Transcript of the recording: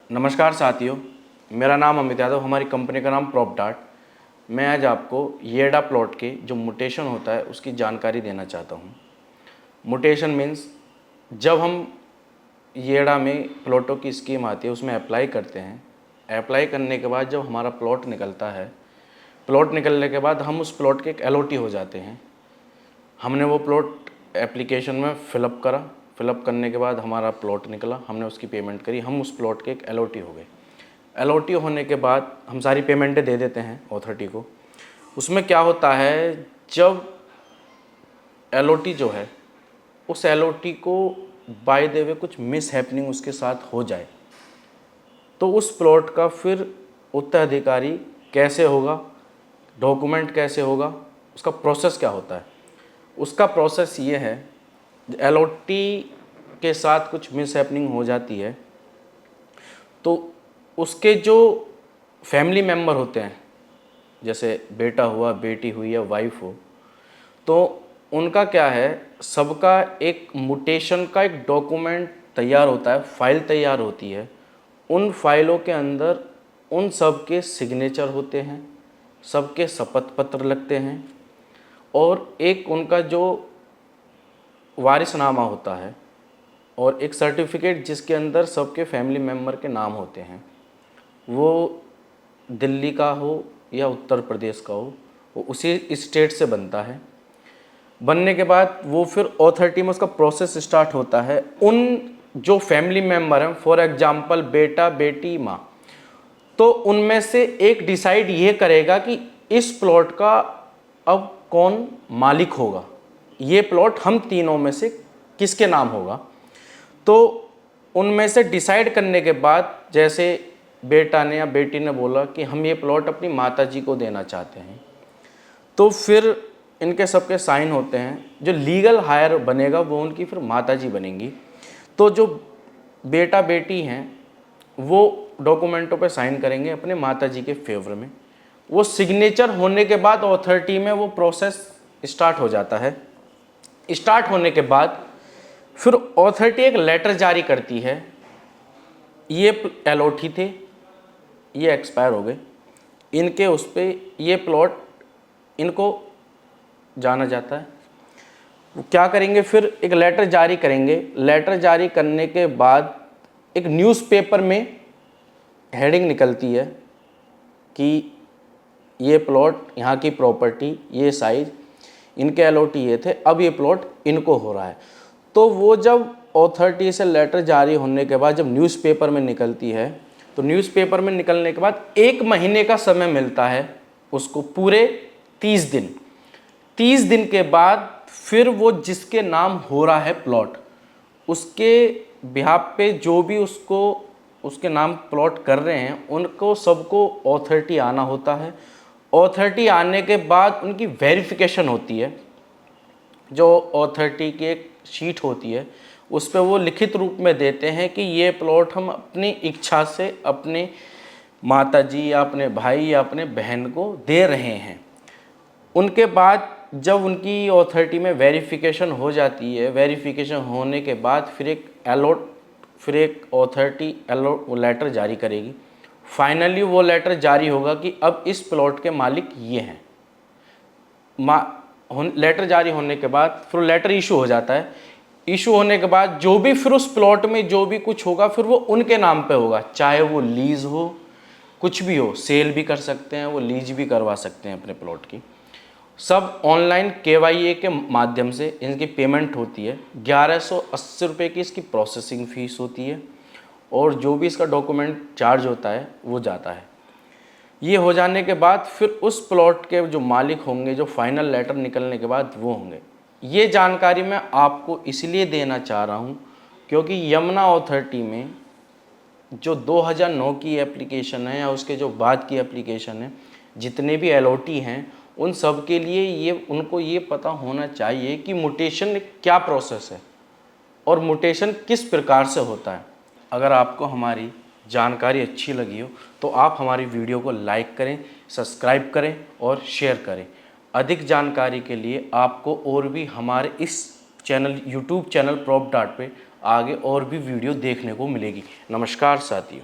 नमस्कार साथियों, मेरा नाम अमित यादव, हमारी कंपनी का नाम प्रॉपडार्ट। मैं आज आपको येडा प्लॉट के जो म्यूटेशन होता है उसकी जानकारी देना चाहता हूँ। म्यूटेशन मीन्स जब हम येडा में प्लॉटों की स्कीम आती है उसमें अप्लाई करते हैं। अप्लाई करने के बाद जब हमारा प्लॉट निकलता है, प्लॉट निकलने के बाद हम उस प्लॉट के एक एलओटी हो जाते हैं। हमने वो प्लॉट एप्लीकेशन में फ़िलअप करा, फ़िलअप करने के बाद हमारा प्लॉट निकला, हमने उसकी पेमेंट करी, हम उस प्लॉट के एक एलओटी हो गए। एलओटी होने के बाद हम सारी पेमेंटें दे देते हैं अथॉरिटी को। उसमें क्या होता है, जब एलओटी जो है उस एलओटी को बाय द वे कुछ मिस हैपनिंग उसके साथ हो जाए तो उस प्लॉट का फिर उत्तराधिकारी कैसे होगा, डॉक्यूमेंट कैसे होगा, उसका प्रोसेस क्या होता है। उसका प्रोसेस ये है, एलओटी के साथ कुछ मिस हैपनिंग हो जाती है तो उसके जो फैमिली मेम्बर होते हैं, जैसे बेटा हुआ, बेटी हुई या वाइफ हो, तो उनका क्या है, सबका एक म्यूटेशन का एक डॉक्यूमेंट तैयार होता है, फाइल तैयार होती है। उन फाइलों के अंदर उन सब के सिग्नेचर होते हैं, सबके शपथ पत्र लगते हैं और एक उनका जो वारिसनामा होता है और एक सर्टिफिकेट जिसके अंदर सबके फैमिली मेम्बर के नाम होते हैं। वो दिल्ली का हो या उत्तर प्रदेश का हो, वो उसी स्टेट से बनता है। बनने के बाद वो फिर अथॉरिटी में उसका प्रोसेस स्टार्ट होता है। उन जो फैमिली मेम्बर हैं, फॉर एग्जांपल बेटा, बेटी, माँ, तो उनमें से एक डिसाइड ये करेगा कि इस प्लॉट का अब कौन मालिक होगा, ये प्लॉट हम तीनों में से किसके नाम होगा। तो उनमें से डिसाइड करने के बाद जैसे बेटा ने या बेटी ने बोला कि हम ये प्लॉट अपनी माताजी को देना चाहते हैं, तो फिर इनके सबके साइन होते हैं। जो लीगल हायर बनेगा वो उनकी फिर माताजी बनेंगी। तो जो बेटा बेटी हैं वो डॉक्यूमेंटों पे साइन करेंगे अपने माताजी के फेवर में। वो सिग्नेचर होने के बाद अथॉरिटी में वो प्रोसेस स्टार्ट हो जाता है। स्टार्ट होने के बाद फिर अथॉरिटी एक लेटर जारी करती है, ये एलओटी थे, ये एक्सपायर हो गए, इनके उस पर ये प्लॉट इनको जाना जाता है। वो क्या करेंगे, फिर एक लेटर जारी करेंगे। लेटर जारी करने के बाद एक न्यूज़पेपर में हेडिंग निकलती है कि ये प्लॉट, यहाँ की प्रॉपर्टी, ये साइज, इनके एलओटी ये थे, अब ये प्लॉट इनको हो रहा है। तो वो जब अथॉरिटी से लेटर जारी होने के बाद जब न्यूज़पेपर में निकलती है, तो न्यूज़पेपर में निकलने के बाद 1 महीने का समय मिलता है उसको, पूरे 30 दिन। 30 दिन के बाद फिर वो जिसके नाम हो रहा है प्लॉट, उसके बिहाफ पे जो भी उसको उसके नाम प्लॉट कर रहे हैं, उनको सबको अथॉरिटी आना होता है। अथॉरिटी आने के बाद उनकी वेरिफिकेशन होती है। जो अथॉरिटी की एक शीट होती है उस पर वो लिखित रूप में देते हैं कि ये प्लॉट हम अपनी इच्छा से अपने माताजी या अपने भाई या अपने बहन को दे रहे हैं। उनके बाद जब उनकी अथॉरिटी में वेरिफिकेशन हो जाती है, वेरिफिकेशन होने के बाद फिर एक अथॉरिटी लेटर जारी करेगी। फाइनली वो लेटर जारी होगा कि अब इस प्लॉट के मालिक ये हैं। लेटर जारी होने के बाद फिर लेटर इशू हो जाता है। इशू होने के बाद जो भी फिर उस प्लॉट में जो भी कुछ होगा फिर वो उनके नाम पे होगा, चाहे वो लीज हो, कुछ भी हो, सेल भी कर सकते हैं, वो लीज भी करवा सकते हैं अपने प्लॉट की। सब ऑनलाइन केवाईए के माध्यम से इनकी पेमेंट होती है। 1180 रुपये की इसकी प्रोसेसिंग फ़ीस होती है और जो भी इसका डॉक्यूमेंट चार्ज होता है वो जाता है। ये हो जाने के बाद फिर उस प्लॉट के जो मालिक होंगे, जो फाइनल लेटर निकलने के बाद वो होंगे। ये जानकारी मैं आपको इसलिए देना चाह रहा हूँ क्योंकि यमुना अथॉरिटी में जो 2009 की एप्लीकेशन है या उसके जो बाद की एप्लीकेशन है, जितने भी एलओटी हैं, उन सब के लिए ये उनको ये पता होना चाहिए कि म्यूटेशन क्या प्रोसेस है और म्यूटेशन किस प्रकार से होता है। अगर आपको हमारी जानकारी अच्छी लगी हो तो आप हमारी वीडियो को लाइक करें, सब्सक्राइब करें और शेयर करें। अधिक जानकारी के लिए आपको और भी हमारे इस चैनल यूट्यूब चैनल प्रॉपडार्ट पे आगे और भी वीडियो देखने को मिलेगी। नमस्कार साथियों।